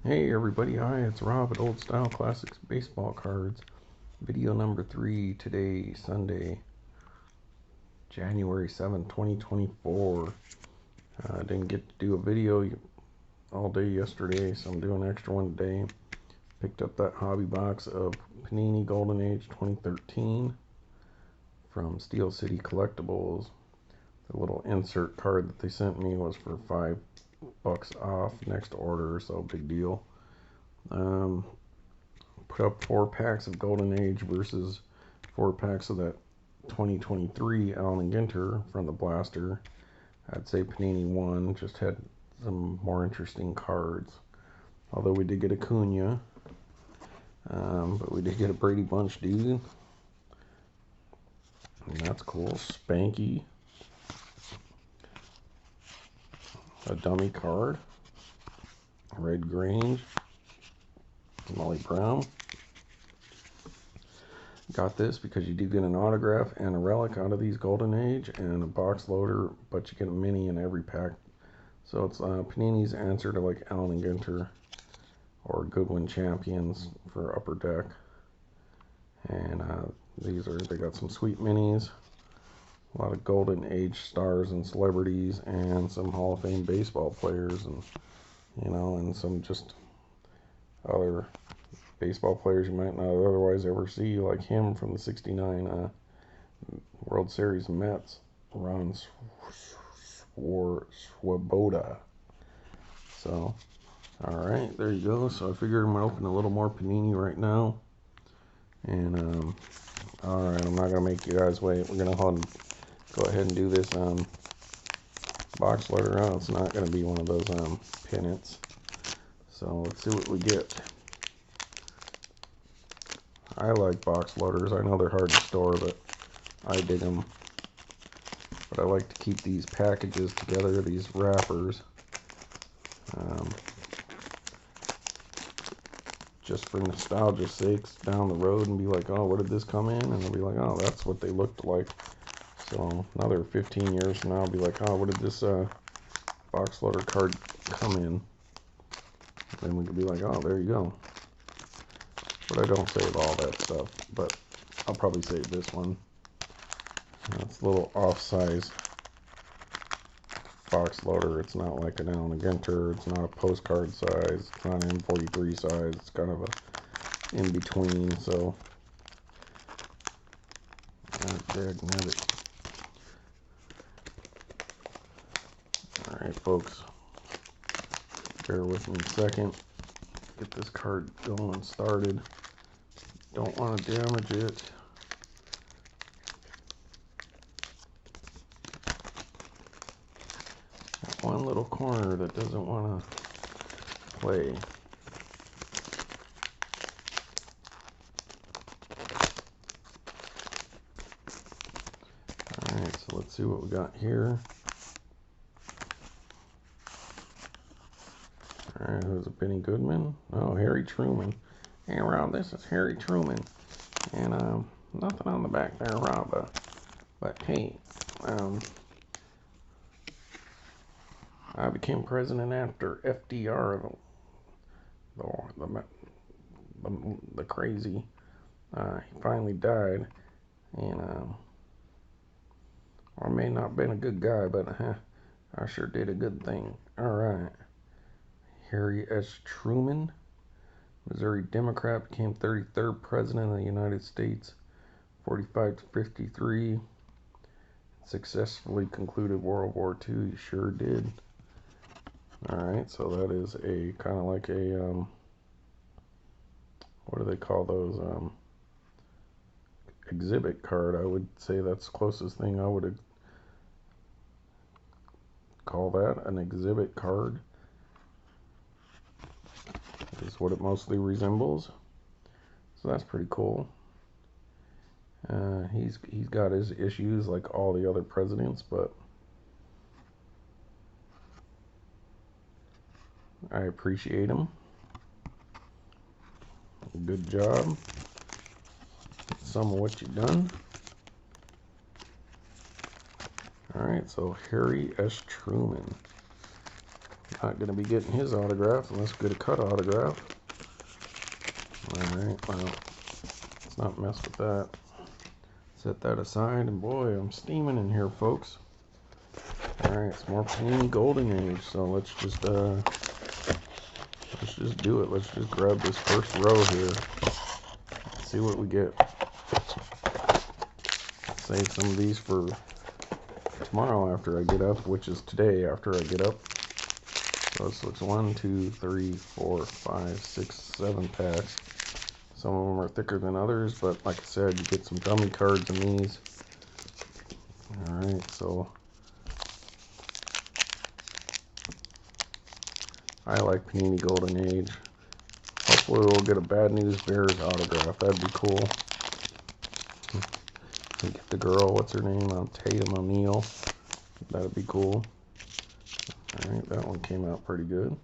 Hey everybody, hi, it's Rob at Old Style Classics Baseball Cards. Video number 3 today, Sunday, January 7th, 2024. I didn't get to do a video all day yesterday, so I'm doing an extra one today. Picked up that hobby box of Panini Golden Age 2013 from Steel City Collectibles. The little insert card that they sent me was for $5 off next order, so big deal. Put up 4 packs of Golden Age versus 4 packs of that 2023 Allen Ginter from the blaster. I'd say Panini won, just had some more interesting cards. Although we did get a Cunha, but we did get a Brady Bunch dude, and that's cool. Spanky, a dummy card, Red Grange, Molly Brown. Got this because you do get an autograph and a relic out of these Golden Age and a box loader, but you get a mini in every pack. So it's Panini's answer to like Allen Ginter or Goodwin Champions for Upper Deck. And they got some sweet minis, a lot of Golden Age stars and celebrities, and some Hall of Fame baseball players, and and some just other baseball players you might not otherwise ever see, like him from the '69 World Series Mets, Ron Swoboda. So, alright, there you go. So I figured I'm going to open a little more Panini right now. And, alright, I'm not going to make you guys wait. We're going to go ahead and do this box loader. Oh, it's not going to be one of those pennants. So let's see what we get. I like box loaders. I know they're hard to store, but I dig them. But I like to keep these packages together, these wrappers, just for nostalgia's sakes down the road, and be like, oh, what did this come in? And I'll be like, oh, that's what they looked like. So another 15 years from now, I'll be like, oh, what did this box loader card come in? And then we could be like, oh, there you go. But I don't save all that stuff, but I'll probably save this one. It's a little off-size box loader. It's not like an Allen Ginter. It's not a postcard size. It's not an M43 size. It's kind of a in-between, so alright, folks. Bear with me a second. Get this card going started. Don't want to damage it. Got one little corner that doesn't want to play. Alright, so let's see what we got here. Alright, who's it? Benny Goodman? Oh, Harry Truman. Hey, Rob, this is Harry Truman. And, nothing on the back there, Rob. But, hey, I became president after FDR, the crazy. He finally died. And, I may not have been a good guy, but I sure did a good thing. Alright. Harry S. Truman, Missouri Democrat, became 33rd President of the United States, 45 to 53. Successfully concluded World War II. He sure did. Alright, so that is a kind of like a, what do they call those? Exhibit card. I would say that's the closest thing I would call that, an exhibit card. Is what it mostly resembles. So that's pretty cool. He's got his issues like all the other presidents, but I appreciate him. Good job. Some of what you've done. Alright, so Harry S. Truman. Not going to be getting his autograph unless we get a cut autograph. Alright, well, let's not mess with that. Set that aside, and boy, I'm steaming in here, folks. Alright, it's more Panini Golden Age, so let's just do it. Let's just grab this first row here. See what we get. Save some of these for tomorrow after I get up, which is today after I get up. So this looks 1, 2, 3, 4, 5, 6, 7 packs. Some of them are thicker than others, but like I said, you get some dummy cards in these. Alright, so I like Panini Golden Age. Hopefully we'll get a Bad News Bears autograph. That'd be cool. Get the girl, what's her name? Tatum O'Neal. That'd be cool. Alright, that one came out pretty good.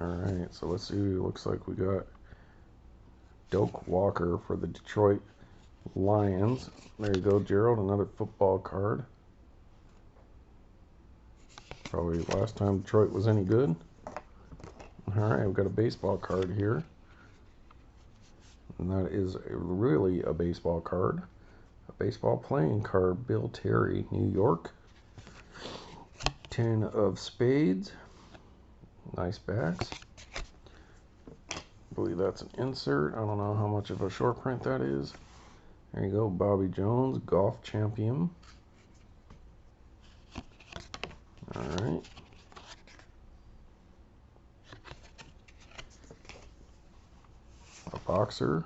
Alright, so let's see. Looks like we got Doak Walker for the Detroit Lions. There you go, Gerald. Another football card. Probably last time Detroit was any good. Alright, we've got a baseball card here. And that is really a baseball card. A baseball playing card. Bill Terry, New York. 10 of spades. Nice backs. I believe that's an insert. I don't know how much of a short print that is. There you go. Bobby Jones, golf champion. Alright. A boxer,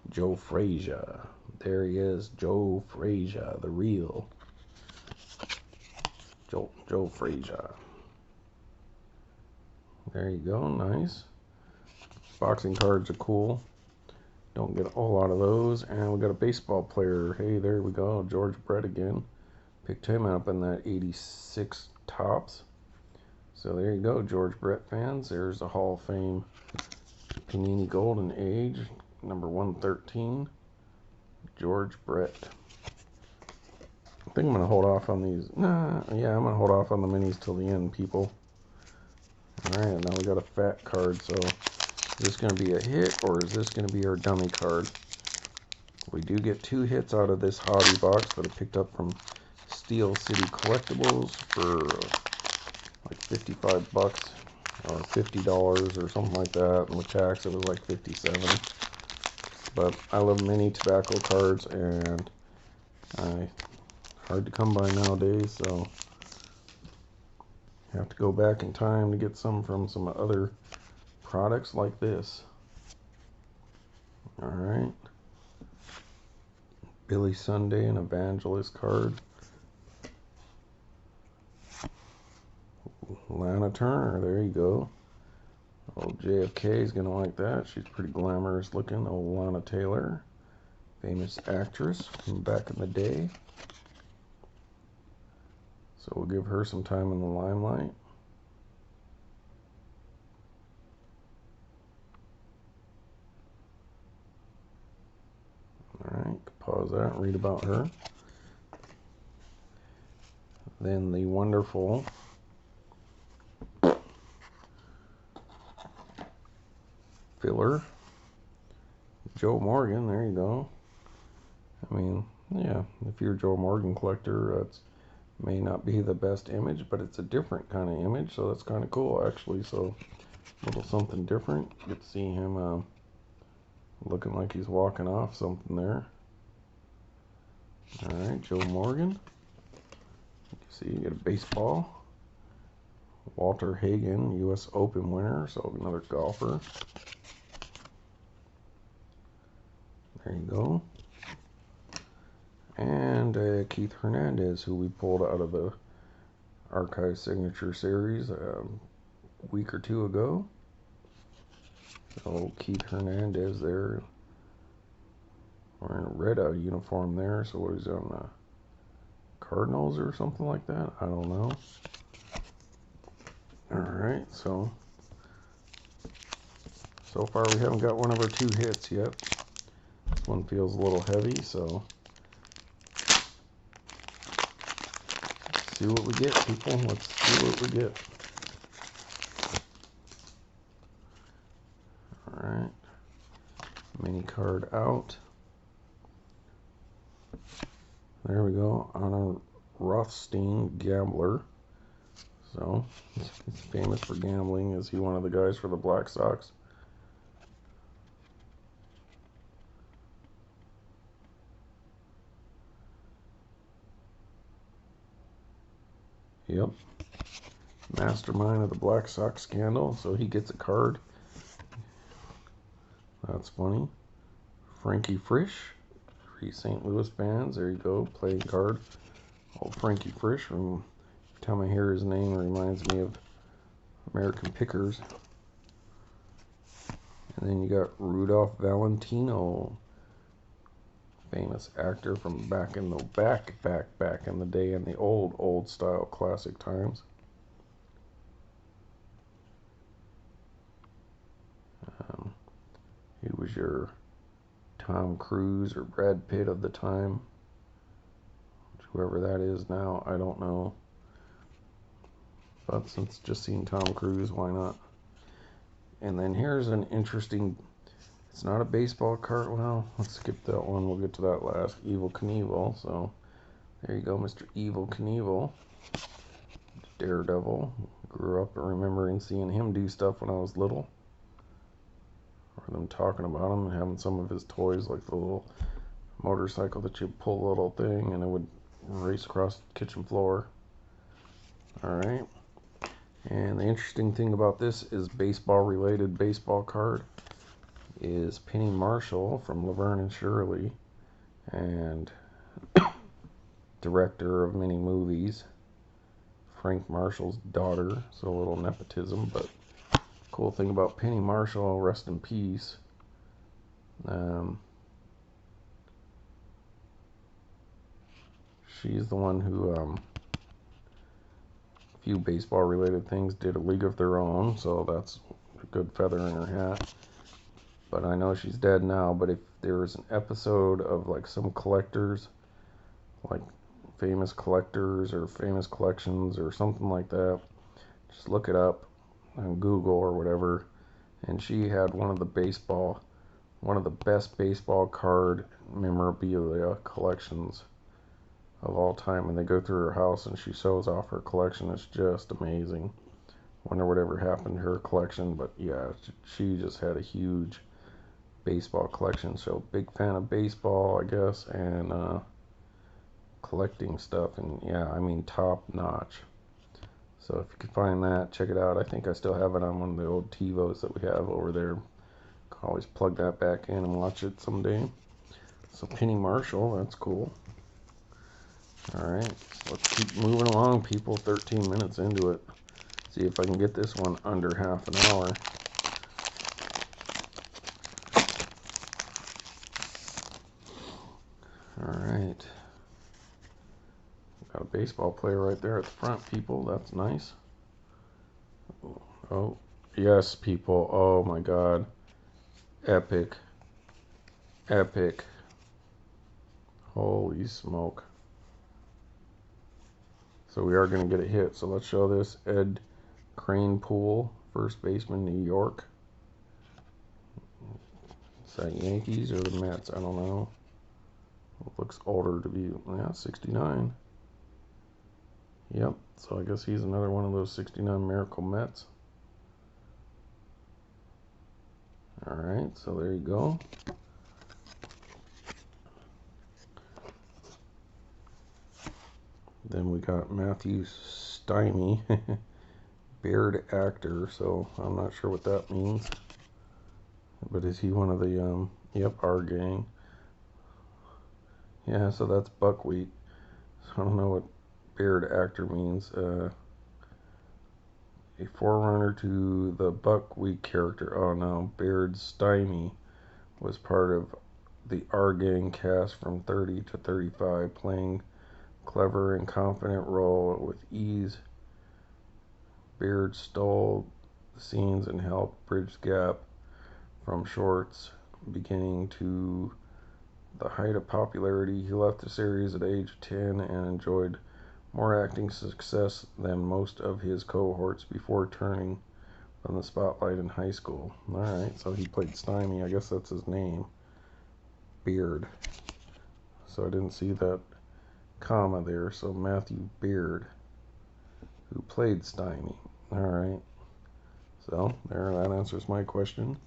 Joe Frazier. There he is, Joe Frazier, the real Joe Frazier. There you go, nice. Boxing cards are cool. Don't get a whole lot of those. And we got a baseball player. Hey, there we go, George Brett again. Picked him up in that 86 tops. So there you go, George Brett fans. There's the Hall of Fame Panini Golden Age, number 113, George Brett. I think I'm going to hold off on these. I'm going to hold off on the minis till the end, people. Alright, now we got a fat card, so is this going to be a hit, or is this going to be our dummy card? We do get 2 hits out of this hobby box that I picked up from Steel City Collectibles for like 55 bucks. Or $50 or something like that, and with tax it was like 57. But I love mini tobacco cards, and hard to come by nowadays, so have to go back in time to get some from some other products like this. Alright, Billy Sunday, an Evangelist card. Lana Turner, there you go. Old JFK is gonna like that. She's pretty glamorous looking. Old Lana Taylor, famous actress from back in the day. So we'll give her some time in the limelight. Alright, pause that and read about her. Then the wonderful filler, Joe Morgan. There you go. I mean, yeah, if you're a Joe Morgan collector, that's may not be the best image, but it's a different kind of image, so that's kind of cool actually. So a little something different. Get to see him looking like he's walking off something there. Alright, Joe Morgan. You see, you get a baseball. Walter Hagen, US Open winner, so another golfer. There you go. And Keith Hernandez, who we pulled out of the Archive Signature Series a week or 2 ago. So Keith Hernandez there, wearing a red uniform there. So what is he on the Cardinals or something like that? I don't know. Alright, so far we haven't got one of our 2 hits yet. This one feels a little heavy, so see what we get, people. Let's see what we get. Alright. Mini card out. There we go. On a Rothstein Gambler. So, he's famous for gambling. Is he one of the guys for the Black Sox? Yep. Mastermind of the Black Sox scandal. So he gets a card. That's funny. Frankie Frisch. 3 St. Louis fans. There you go. Playing card. Old Frankie Frisch. Every time I hear his name, it reminds me of American Pickers. And then you got Rudolph Valentino. Famous actor from back in the day in the old style classic times. He was your Tom Cruise or Brad Pitt of the time. Whoever that is now, I don't know. But since just seen Tom Cruise, why not? And then here's an interesting, it's not a baseball card. Well, let's skip that one. We'll get to that last. Evel Knievel. So there you go, Mr. Evel Knievel. Daredevil. Grew up remembering seeing him do stuff when I was little. Or them talking about him and having some of his toys, like the little motorcycle that you pull a little thing and it would race across the kitchen floor. Alright. And the interesting thing about this is baseball-related baseball card is Penny Marshall from Laverne and Shirley, and director of many movies. Frank Marshall's daughter, so a little nepotism, but cool thing about Penny Marshall, rest in peace. She's the one who few baseball related things, did A League of Their Own, so that's a good feather in her hat. But I know she's dead now, but if there was an episode of like some collectors, like famous collectors or famous collections or something like that, just look it up on Google or whatever, and she had one of the best baseball card memorabilia collections of all time, and they go through her house and she shows off her collection. It's just amazing. Wonder whatever happened to her collection, but yeah, she just had a huge baseball collection. So big fan of baseball, I guess, and collecting stuff, and yeah, I mean top notch. So if you can find that, check it out. I think I still have it on one of the old TiVos that we have over there. Can always plug that back in and watch it someday. So Penny Marshall, that's cool. Alright, so let's keep moving along, people. 13 minutes into it. See if I can get this one under half an hour. Alright. Got a baseball player right there at the front, people. That's nice. Oh, yes, people. Oh my god. Epic. Epic. Holy smoke. So we are going to get a hit. So let's show this. Ed Kranepool, first baseman, New York. Is that Yankees or the Mets? I don't know. It looks older to be, yeah, 69. Yep, so I guess he's another one of those 69 Miracle Mets. Alright, so there you go. Then we got Matthew Stymie, Beard actor, so I'm not sure what that means. But is he one of the, yep, our gang. Yeah, so that's buckwheat. So I don't know what Beard actor means. A forerunner to the buckwheat character. Oh no, Beard Stymie was part of the Our Gang cast from 30 to 35, playing clever and confident role with ease. Beard stole the scenes and helped bridge the gap from shorts beginning to the height of popularity. He left the series at age 10 and enjoyed more acting success than most of his cohorts before turning on the spotlight in high school. Alright, so he played Stymie. I guess that's his name. Beard. So I didn't see that comma there. So Matthew Beard, who played Stymie. Alright. So there, that answers my question.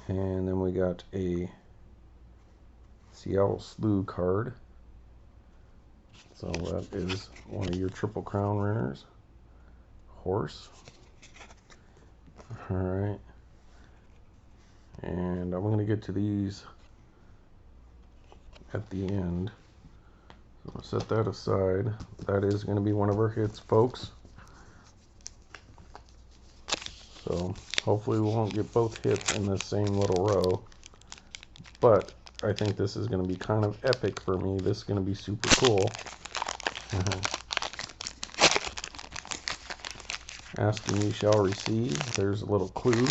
And then we got a Seattle Slew card. So that is one of your Triple Crown runners. Horse. Alright. And I'm going to get to these at the end. So I'll set that aside. That is going to be one of our hits, folks. So hopefully we won't get both hits in the same little row. But I think this is going to be kind of epic for me. This is going to be super cool. Asking you shall receive. There's a little clue.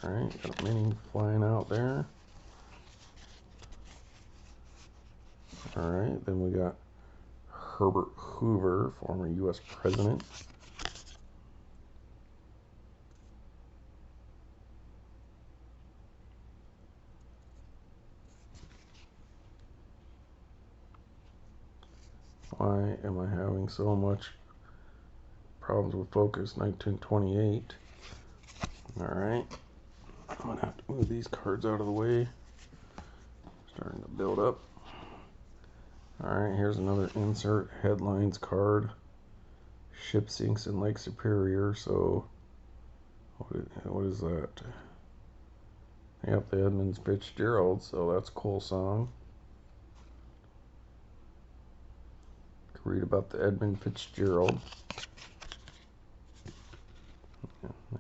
Alright, got a mini flying out there. Alright, then we got Herbert Hoover, former U.S. President. Why am I having so much problems with focus? 1928. Alright. I'm going to have to move these cards out of the way. Starting to build up. Alright, here's another insert headlines card. Ship sinks in Lake Superior. So, what is that? Yep, the Edmund Fitzgerald. So that's a cool song. Read about the Edmund Fitzgerald.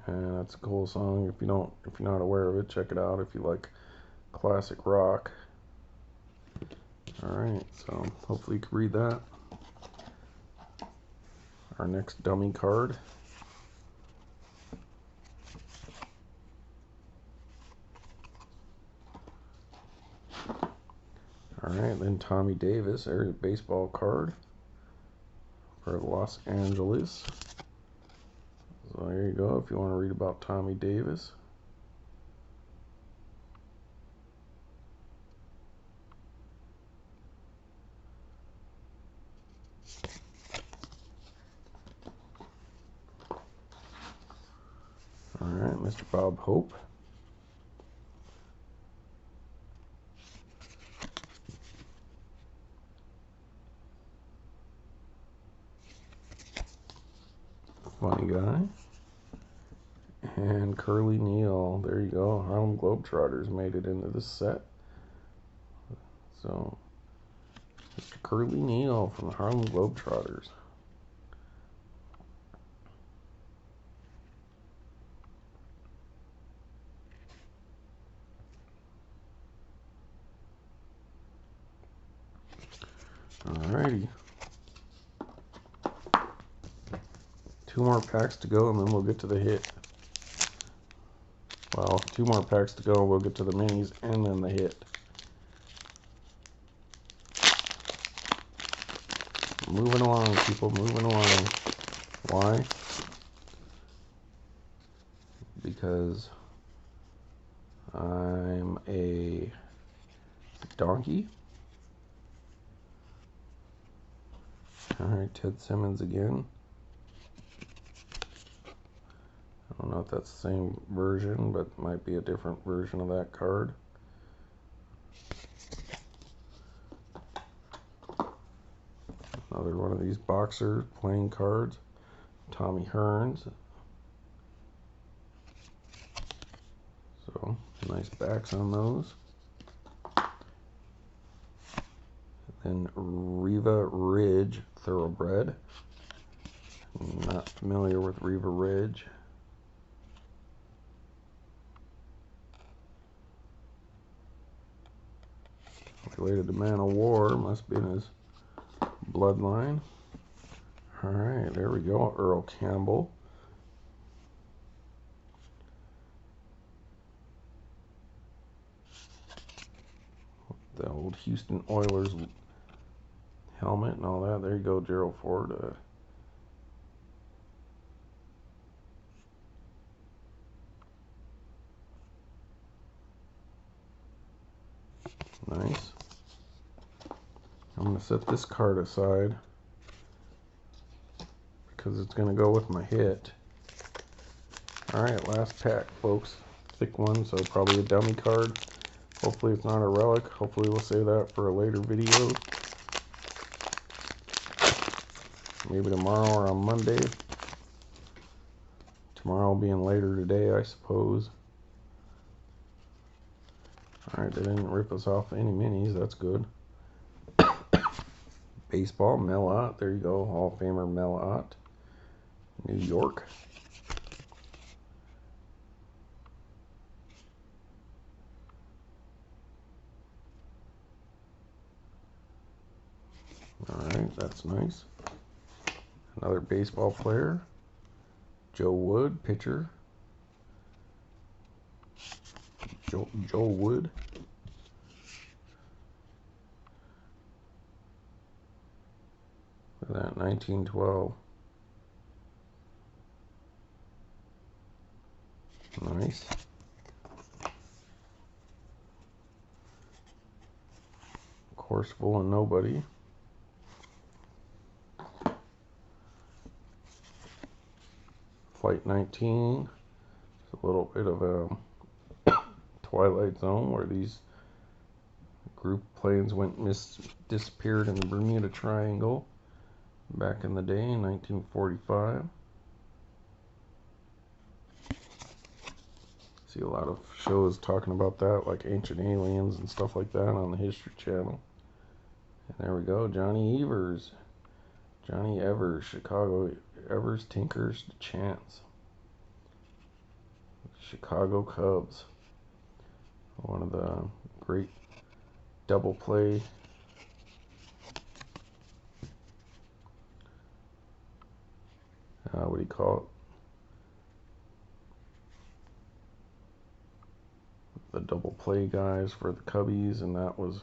And that's a cool song. If you're not aware of it, check it out if you like classic rock. Alright, so hopefully you can read that. Our next dummy card. Alright, then Tommy Davis. There's a baseball card for Los Angeles. So there you go if you want to read about Tommy Davis. Alright, Mr. Bob Hope. Funny guy. And Curly Neal. There you go. Harlem Globetrotters made it into this set. So, Mr. Curly Neal from the Harlem Globetrotters. Alrighty. 2 more packs to go and then we'll get to the hit. Well, 2 more packs to go and we'll get to the minis and then the hit. Moving along, people, moving along. Why? Because I'm a donkey. Alright, Ted Simmons again. I don't know if that's the same version, but it might be a different version of that card. Another one of these boxer playing cards. Tommy Hearns. So, nice backs on those. And then Riva Ridge Thoroughbred. I'm not familiar with Riva Ridge. Related to Man of War, must be in his bloodline. Alright, there we go. Earl Campbell. the old Houston Oilers helmet and all that. There you go, Gerald Ford. Nice. I'm going to set this card aside because it's going to go with my hit. Alright, last pack, folks. Thick one, so probably a dummy card. Hopefully it's not a relic. Hopefully we'll save that for a later video. Maybe tomorrow or on Monday. Tomorrow being later today, I suppose. Alright, they didn't rip us off any minis. That's good. Baseball, Mel Ott. There you go. Hall of Famer Mel Ott. New York. Alright, that's nice. Another baseball player. Joe Wood, pitcher. Joe Wood. Look at that, 1912. Nice. Course full of nobody. Flight 19. It's a little bit of a Twilight Zone where these group planes disappeared in the Bermuda Triangle back in the day in 1945. See a lot of shows talking about that, like Ancient Aliens and stuff like that on the History Channel. And there we go, Johnny Evers. Johnny Evers, Chicago. Evers tinkers to chance. Chicago Cubs. One of the great double play what do you call it? The double play guys for the Cubbies, and that was,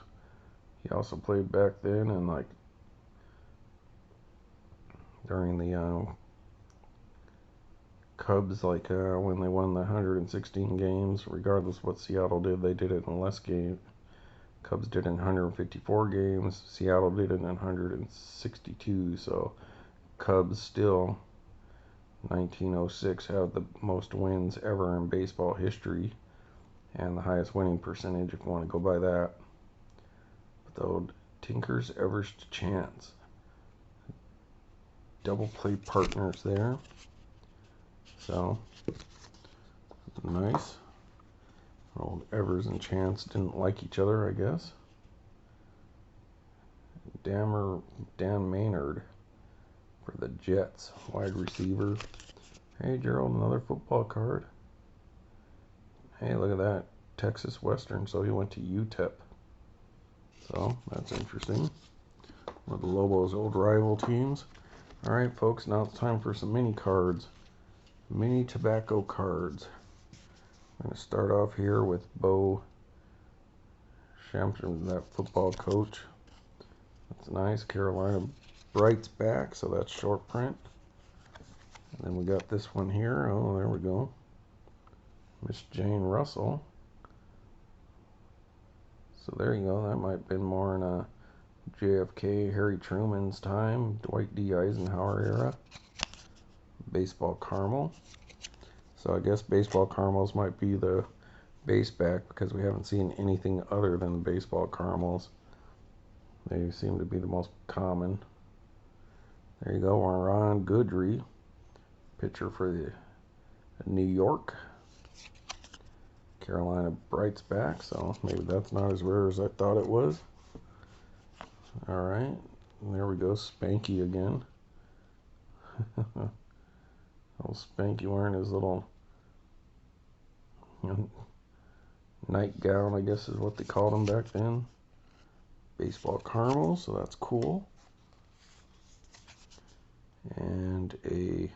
he also played back then, and like during the Cubs, like when they won the 116 games, regardless of what Seattle did, they did it in less games. Cubs did it in 154 games. Seattle did it in 162. So Cubs still, 1906, have the most wins ever in baseball history, and the highest winning percentage if you want to go by that. But though Tinkers, Evers to chance. Double play partners there. So nice. Old Evers and Chance didn't like each other, I guess. Dan Maynard for the Jets, wide receiver. Hey Gerald, another football card. Hey, look at that, Texas Western. So he went to UTEP. So that's interesting. One of the Lobos' old rival teams. All right, folks. Now it's time for some mini cards. Mini tobacco cards. I'm going to start off here with Bo Shampton, that football coach. That's nice. Carolina Bright's back, so that's short print. And then we got this one here. Oh, there we go. Miss Jane Russell. So there you go. That might have been more in a JFK, Harry Truman's time, Dwight D. Eisenhower era. Baseball caramel. So I guess baseball caramels might be the base back because we haven't seen anything other than baseball caramels. They seem to be the most common. There you go, Ron Goodry, pitcher for the New York. Carolina Bright's back, so maybe that's not as rare as I thought it was. All right, there we go, Spanky again. Old Spanky wearing his little nightgown, I guess is what they called him back then. Baseball caramel, so that's cool. And a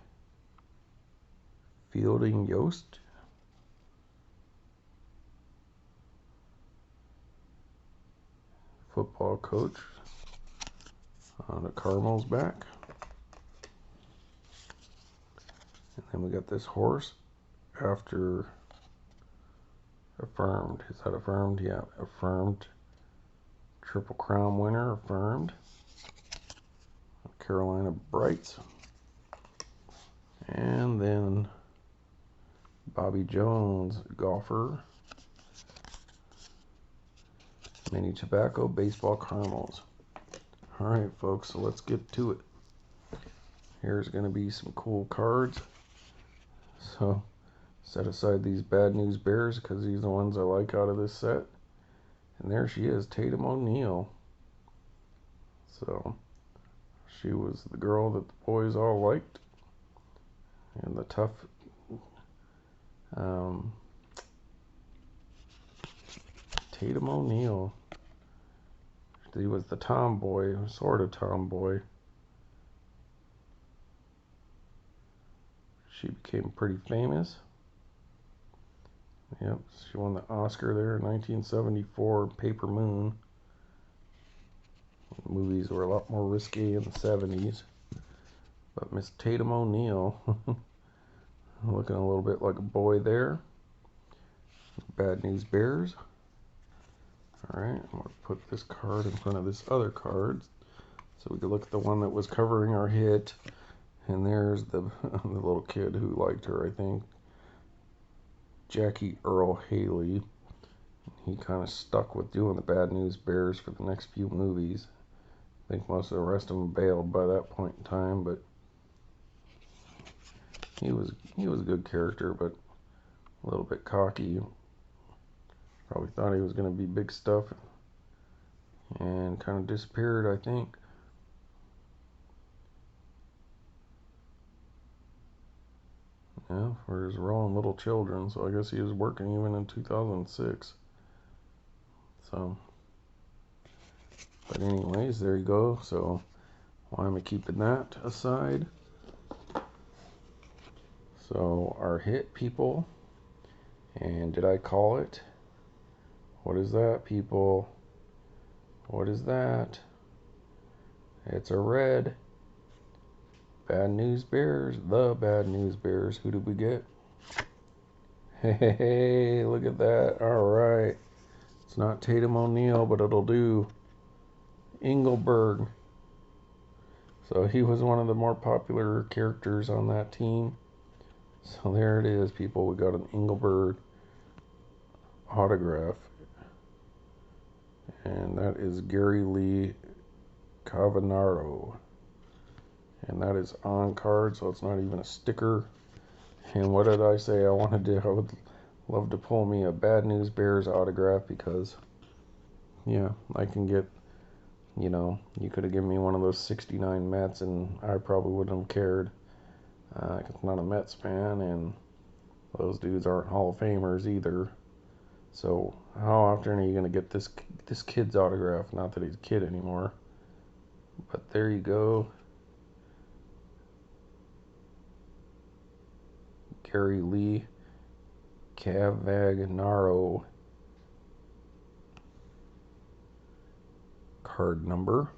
Fielding Yost. football coach on the Cardinals back. And then we got this horse after affirmed. Is that affirmed? Yeah, affirmed. Triple Crown winner, affirmed. Carolina Brights. And then Bobby Jones, golfer. Mini Tobacco, baseball caramels. Alright, folks, so let's get to it. Here's going to be some cool cards. So, set aside these Bad News Bears because these are the ones I like out of this set. And there she is, Tatum O'Neal. So, she was the girl that the boys all liked. And the tough Tatum O'Neal. He was the tomboy, sort of tomboy. She became pretty famous. Yep, she won the Oscar there in 1974, Paper Moon. Movies were a lot more risque in the 70s. But Miss Tatum O'Neal, looking a little bit like a boy there. Bad News Bears. Alright, I'm going to put this card in front of this other card so we can look at the one that was covering our hit. And there's the little kid who liked her, I think. Jackie Earl Haley. He kind of stuck with doing the Bad News Bears for the next few movies. I think most of the rest of them bailed by that point in time, but he was a good character, but a little bit cocky. Probably thought he was going to be big stuff and kind of disappeared, I think. Yeah, for his role in Little Children, so I guess he was working even in 2006. So, but anyways, there you go. So, why am I keeping that aside? So, our hit, people. And did I call it? What is that, people? What is that? It's a red. Bad News Bears. The Bad News Bears. Who did we get? Hey, look at that. Alright. It's not Tatum O'Neal, but it'll do. Engelberg. So he was one of the more popular characters on that team. So there it is, people. We got an Engelberg autograph. And that is Gary Lee Cavagnaro. And that is on card, so it's not even a sticker. And what did I say I wanted to? I would love to pull me a Bad News Bears autograph because, yeah, I can get, you know, you could have given me one of those 69 Mets and I probably wouldn't have cared. I'm not a Mets fan, and those dudes aren't Hall of Famers either. So how often are you going to get this kid's autograph? Not that he's a kid anymore. But there you go. Gary Lee Cavagnaro card number.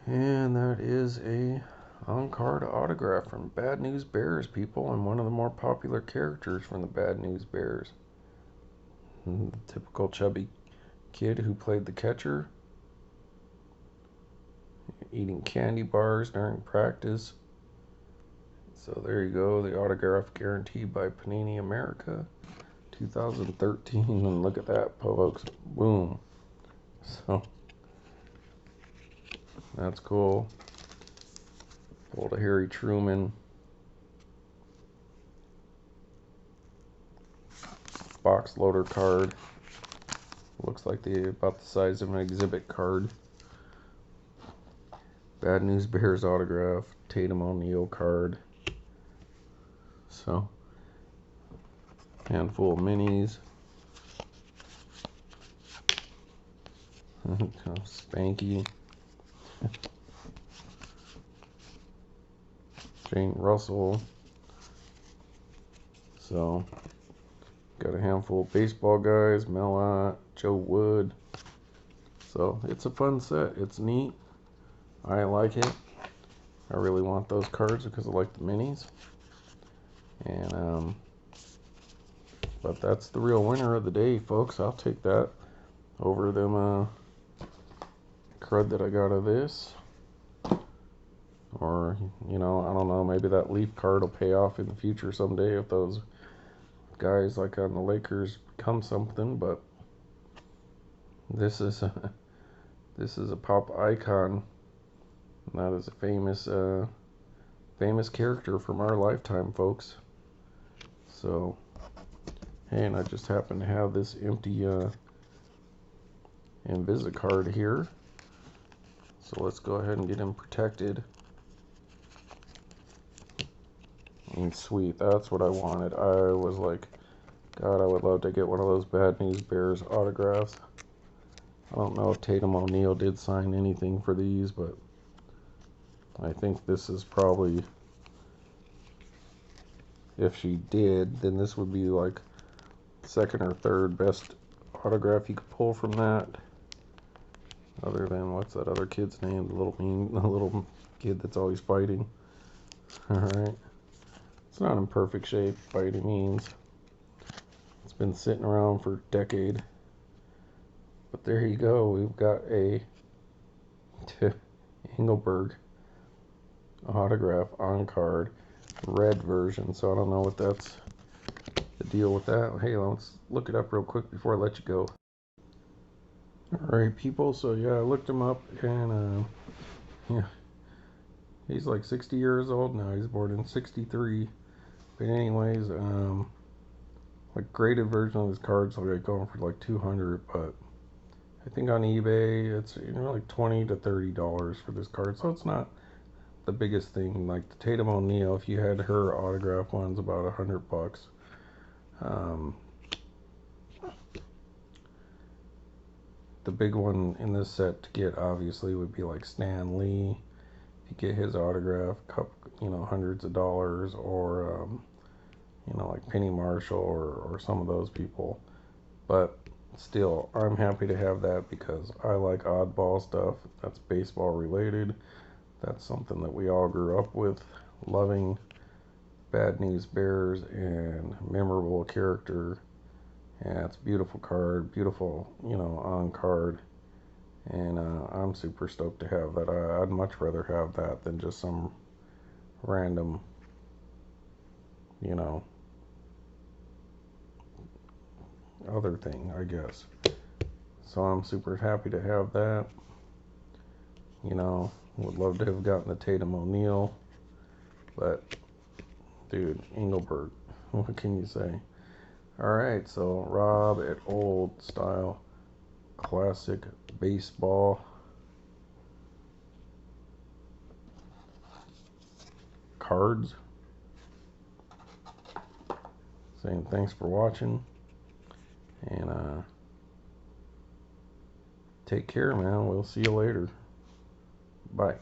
And that is a on-card autograph from Bad News Bears, people, and one of the more popular characters from the Bad News Bears. The typical chubby kid who played the catcher, eating candy bars during practice. So there you go, the autograph guaranteed by Panini America, 2013, and look at that, folks, boom. So, that's cool. Pulled a Harry Truman. Box loader card. Looks like about the size of an exhibit card. Bad News Bears autograph. Tatum O'Neal card. So, handful of minis. Spanky. Jane Russell. So, got a handful of baseball guys. Mel Ott, Joe Wood, So it's a fun set. It's neat. I like it. I really want those cards because I like the minis. And but that's the real winner of the day, folks. I'll take that over them crud that I got of this. Or, you know, I don't know, maybe that Leaf card will pay off in the future someday if those guys like on the Lakers become something. But this is a pop icon. And that is a famous character from our lifetime, folks. So, hey, and I just happen to have this empty Invisa card here. So let's go ahead and get him protected. And sweet, that's what I wanted. I was like, God, I would love to get one of those Bad News Bears autographs. I don't know if Tatum O'Neal did sign anything for these, but I think this is probably, if she did, then this would be like second or third best autograph you could pull from that. Other than, what's that other kid's name? The little kid that's always fighting. Alright. It's not in perfect shape by any means. It's been sitting around for a decade. But there you go. We've got a Engelberg autograph on card. Red version. So I don't know what that's the deal with that. Hey, let's look it up real quick before I let you go. Alright, people. So yeah, I looked him up and yeah. He's like 60 years old now. He's born in 63. But anyways, like graded version of his cards will get going for like 200, but I think on eBay it's, you know, like $20 to $30 for this card. So it's not the biggest thing. Like the Tatum O'Neal, if you had her autograph one's about $100. The big one in this set to get obviously would be like Stan Lee. If you get his autograph, you know, hundreds of dollars, or you know, like Penny Marshall or some of those people. But still, I'm happy to have that because I like oddball stuff that's baseball related. That's something that we all grew up with, loving. Bad News Bears and memorable character. Yeah, it's a beautiful card, beautiful, you know, on card. And I'm super stoked to have that. I'd much rather have that than just some random, you know, other thing, I guess. So I'm super happy to have that. You know, would love to have gotten the Tatum O'Neal. But, dude, Engelberg, what can you say? Alright, so Rob at Old Style Classic Baseball Cards. Saying thanks for watching. And take care, man. We'll see you later. Bye.